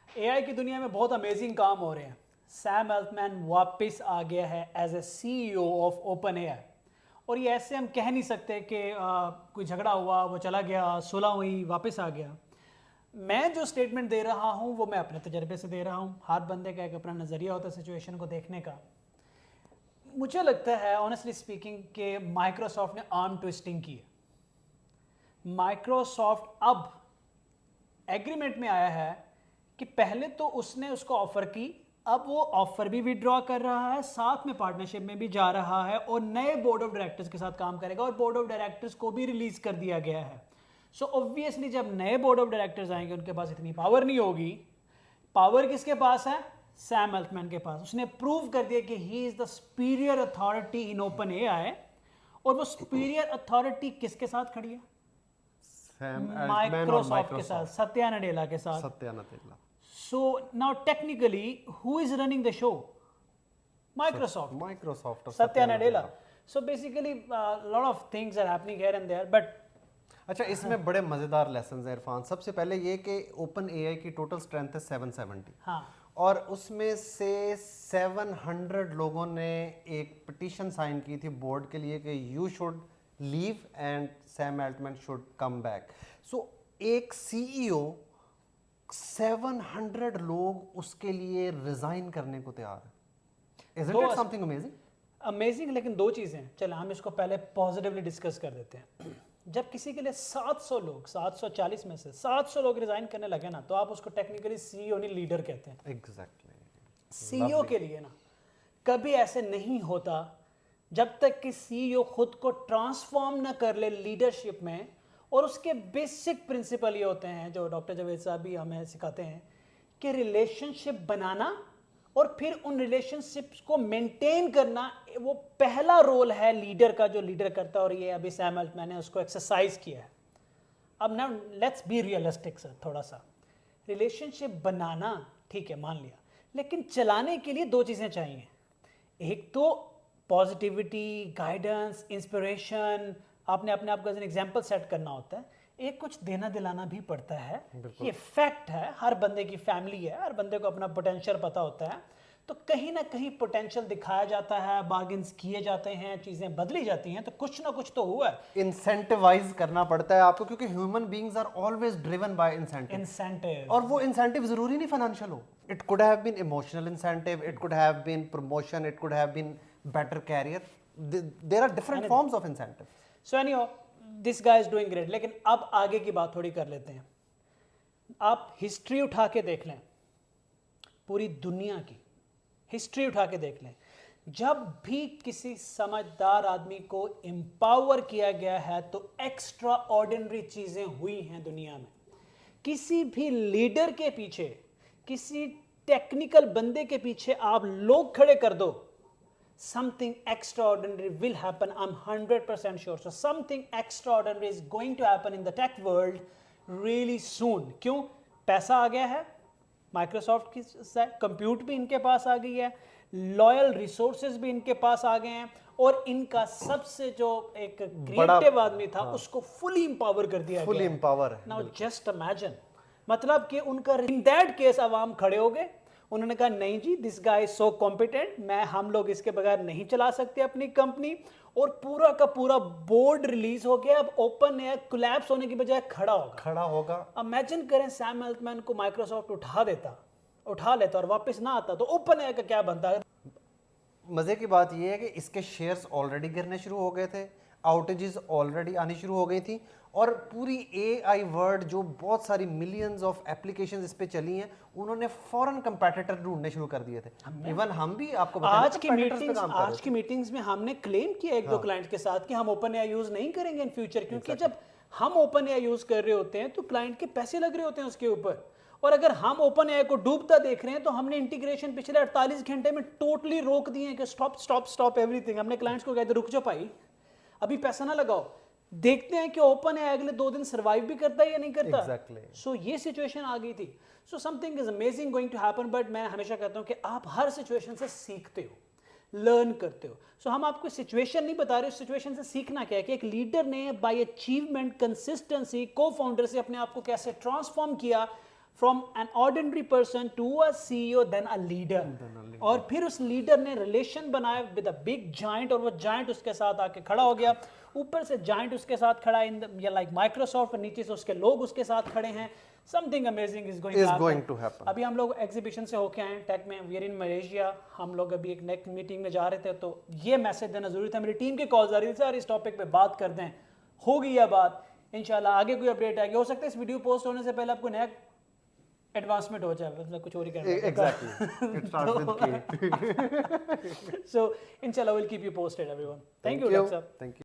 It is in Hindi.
एआई की दुनिया में बहुत अमेजिंग काम हो रहे हैं। सैम अल्टमैन वापस आ गया है as a CEO of OpenAI. और ये ऐसे हम कह नहीं सकते कि कोई झगड़ा हुआ, वो चला गया, सुलह हुई, वापस आ गया। मैं जो स्टेटमेंट दे रहा हूँ वो मैं अपने तजर्बे से दे रहा हूँ। हर बंदे का एक अपना नज़रिया होता है सिचुएशन को देखने का। मुझे लगता है ऑनेस्टली स्पीकिंग कि माइक्रोसॉफ्ट ने आर्म ट्विस्टिंग की है। माइक्रोसॉफ्ट अब एग्रीमेंट में आया है कि पहले तो उसने उसको ऑफर की, अब वो ऑफर भी विड्रॉ कर रहा है, साथ में पार्टनरशिप में भी जा रहा है और नए बोर्ड ऑफ डायरेक्टर्स के साथ काम करेगा और बोर्ड ऑफ डायरेक्टर्स को भी रिलीज कर दिया गया है। सो ऑब्वियसली जब नए बोर्ड ऑफ डायरेक्टर्स आएंगे उनके पास इतनी पावर नहीं होगी। पावर किसके पास है? सैम अल्टमैन के पास। उसने प्रूव कर दिया कि he is the superior authority in open AI. और वो सुपीरियर अथॉरिटी किसके साथ खड़ी है? माइक्रोसॉफ्ट के साथ, सत्या नडेला के साथ। Satya Nadella. So now technically, who is running the show? Microsoft. Microsoft और Satya Nadella. So basically, a lot of things are happening here and there, but अच्छा, इसमें बड़े मजेदार लेसन है इरफान। सबसे पहले ये कि ओपन एआई की टोटल स्ट्रेंथ है 770। हाँ, और उसमें से 700 लोगों ने एक पिटीशन साइन की थी बोर्ड के लिए कि you should leave and Sam Altman should come back. So एक सीईओ 700 लोग उसके लिए रिजाइन करने को तैयार है। Isn't it something amazing? Amazing. लेकिन दो चीज़ें, चलो हम इसको पहले पॉजिटिवली डिस्कस कर देते हैं। जब किसी के लिए 700 लोग, 740 में से 700 लोग रिजाइन करने लगे ना, तो आप उसको टेक्निकली सीईओ नहीं लीडर कहते हैं। एग्जैक्टली। सीईओ के लिए ना कभी ऐसे नहीं होता जब तक कि सीईओ खुद को ट्रांसफॉर्म ना कर ले लीडरशिप में। और उसके बेसिक प्रिंसिपल ये होते हैं जो डॉक्टर जावेद साहब भी हमें सिखाते हैं कि रिलेशनशिप बनाना और फिर उन रिलेशनशिप्स को मेंटेन करना, वो पहला रोल है लीडर का जो लीडर करता है। और ये अभी सैम अल्टमैन ने उसको एक्सरसाइज किया है। अब ना लेट्स बी रियलिस्टिक सर, थोड़ा सा रिलेशनशिप बनाना ठीक है, मान लिया, लेकिन चलाने के लिए दो चीज़ें चाहिए। एक तो पॉजिटिविटी, गाइडेंस, इंस्पिरेशन, आपने अपने आप को एज एन एग्जाम्पल सेट करना होता है। एक कुछ देना दिलाना भी पड़ता है। ये फैक्ट है, हर बंदे की फैमिली है, हर बंदे को अपना पोटेंशियल पता होता है। तो कहीं ना कहीं पोटेंशियल दिखाया जाता है, बार्गेन्स किए जाते हैं, चीज़ें बदली जाती हैं, तो कुछ ना कुछ तो हुआ है। इंसेंटिवाइज करना पड़ता है आपको, क्योंकि human beings are always driven by incentive. और वो इंसेंटिव जरूरी नहीं फाइनेंशियल हो। It could have been emotional incentive, it could have been promotion, it could have been better career. There are different forms of incentive. So anyhow this guy is doing great. लेकिन अब आगे की बात थोड़ी कर लेते हैं। आप हिस्ट्री उठा के देख लें, पूरी दुनिया की हिस्ट्री उठा के देख लें, जब भी किसी समझदार आदमी को एम्पावर किया गया है तो एक्स्ट्रा ऑर्डिनरी चीजें हुई हैं दुनिया में। किसी भी लीडर के पीछे, किसी टेक्निकल बंदे के पीछे आप लोग खड़े कर दो, something extraordinary will happen. I'm 100% sure. So something extraordinary is going to happen in the tech world really soon. क्यों? पैसा आ गया है माइक्रोसॉफ्ट की साइड, कंप्यूट भी इनके पास आ गई है, लॉयल रिसोर्सेज भी इनके पास आ गए हैं, और इनका सबसे जो एक क्रिएटिव आदमी था उसको फुली एम्पावर कर दिया गया। Fully empower. Now just imagine, मतलब कि उनका इन दैट केस अवाम खड़े हो गए। उन्होंने कहा नहीं जी, this guy is so competent, हम लोग इसके बगैर नहीं चला सकते अपनी कंपनी। और पूरा का पूरा बोर्ड रिलीज हो गया। अब ओपन एआई कोलैप्स होने की बजाय खड़ा होगा। इमेजिन करें सैम अल्टमैन को माइक्रोसॉफ्ट उठा लेता और वापस ना आता तो ओपन एआई का क्या बनता है? मजे की बात यह है कि इसके शेयर्स ऑलरेडी गिरने शुरू हो गए थे, आउटेजेस ऑलरेडी आनी शुरू हो गई थी, और पूरी एआई वर्ल्ड जो बहुत सारी मिलियंस ऑफ एप्लीकेशंस इस पे चली हैं, उन्होंने फॉरेन कंपटीटर ढूंढने शुरू कर दिए थे। इवन हम भी आपको आज की मीटिंग्स में हमने क्लेम किया एक दो क्लाइंट के साथ कि हम ओपन एआई यूज नहीं करेंगे इन फ्यूचर, क्योंकि जब हम ओपन एआई यूज कर रहे होते हैं तो क्लाइंट के पैसे लग रहे होते हैं उसके ऊपर। और अगर हम ओपन एआई को डूबता देख रहे हैं तो हमने इंटीग्रेशन पिछले 48 घंटे में टोटली रोक दिए कि स्टॉप एवरीथिंग। हमने क्लाइंट्स को कहते रुक जाओ भाई, अभी पैसा ना लगाओ, देखते हैं कि ओपन एआई अगले 2 दिन सर्वाइव भी करता है या नहीं करता। सो ये सिचुएशन आ गई थी। So something is amazing going to happen. But मैं हमेशा कहता हूं कि आप हर सिचुएशन से सीखते हो, लर्न करते हो। सो हम आपको सिचुएशन नहीं बता रहे, सिचुएशन से सीखना क्या है कि एक लीडर ने बाय अचीवमेंट, कंसिस्टेंसी, को फाउंडर से अपने आप को कैसे ट्रांसफॉर्म किया, from an ordinary person to a CEO then a leader, और फिर उस लीडर ने रिलेशन बनाया विद अ बिग जायंट, और वो जायंट उसके साथ आके खड़ा हो गया। ऊपर से जायंट उसके साथ खड़ा इन लाइक माइक्रोसॉफ्ट, और नीचे से उसके लोग उसके साथ खड़े हैं। Something amazing is going to happen. अभी हम लोग एग्जीबिशन से होके आए टेक में, वी आर इन मलेशिया। हम लोग अभी एक नेक्स्ट मीटिंग में जा रहे थे, तो ये मैसेज देना जरूरी था। मेरी टीम की कॉल्स आ रही थी, सर इस टॉपिक पे बात कर दें। हो गई है बात, इंशाल्लाह आगे कोई अपडेट आएगी। हो सकता है इस वीडियो पोस्ट होने से पहले आपको नया एडवांसमेंट हो जाए, मतलब कुछ और ही करना। एग्जैक्टली, इट स्टार्ट्स विद के। सो इंशाल्लाह will keep you posted everyone. Thank you doctor साहब। Thank you.